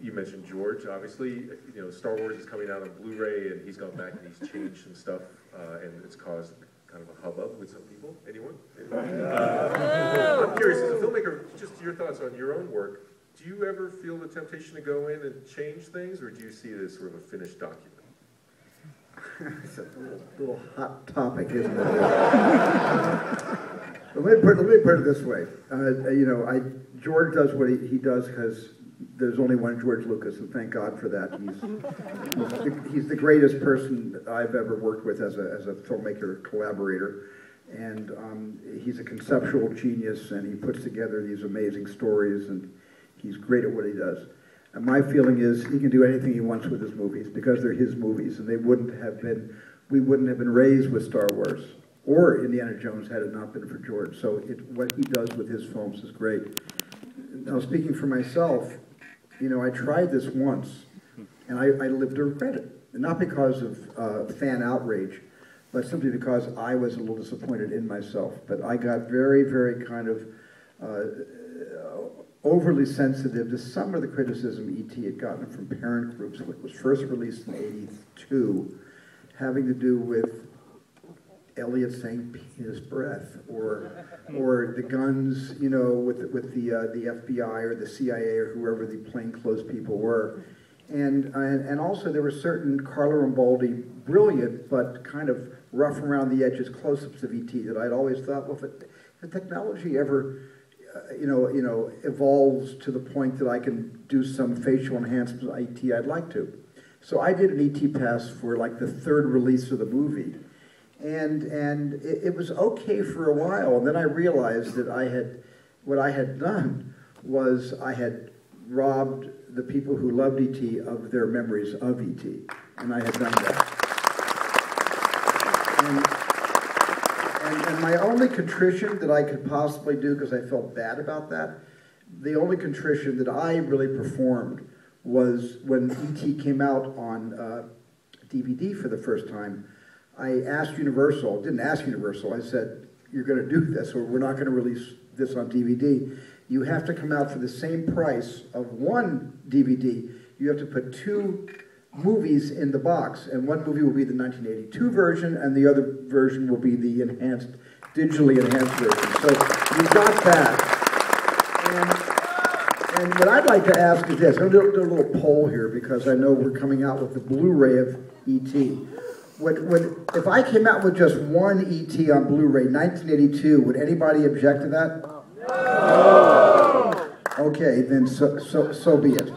You mentioned George, obviously. You know, Star Wars is coming out on Blu-ray, and he's gone back and he's changed some stuff, and it's caused kind of a hubbub with some people. Anyone? I'm curious, as a filmmaker, just your thoughts on your own work. Do you ever feel the temptation to go in and change things, or do you see it as sort of a finished document? It's a little hot topic, isn't it? Let me put it this way. You know, George does what he does because there's only one George Lucas, and thank God for that. He's the greatest person I've ever worked with as a filmmaker collaborator, and he's a conceptual genius, and he puts together these amazing stories, and he's great at what he does. And my feeling is he can do anything he wants with his movies because they're his movies, and we wouldn't have been raised with Star Wars or Indiana Jones had it not been for George. So what he does with his films is great. Now, speaking for myself, you know, I tried this once, and I lived to regret it. And not because of fan outrage, but simply because I was a little disappointed in myself. But I got very, very kind of overly sensitive to some of the criticism E.T. had gotten from parent groups when it was first released in '82, having to do with Elliot saying penis breath, or the guns, you know, with the FBI or the CIA or whoever the plainclothes people were, and also there were certain Carlo Rambaldi brilliant but kind of rough around the edges close-ups of ET that I'd always thought, well, if the technology ever you know, evolves to the point that I can do some facial enhancements on ET, I'd like to. So I did an ET pass for like the third release of the movie. And it was okay for a while, and then I realized that what I had done was I had robbed the people who loved E.T. of their memories of E.T., and I had done that. And my only contrition that I could possibly do, because I felt bad about that, the only contrition that I really performed was when E.T. came out on DVD for the first time. I asked Universal, didn't ask Universal, I said, you're going to do this, or we're not going to release this on DVD. You have to come out for the same price of one DVD. You have to put two movies in the box, and one movie will be the 1982 version, and the other version will be the enhanced, digitally enhanced version. So you got that. And what I'd like to ask is this. I'm going to do a little poll here, because I know we're coming out with the Blu-ray of E.T. If I came out with just one E.T. on Blu-ray, 1982, would anybody object to that? No! Okay, then so be it.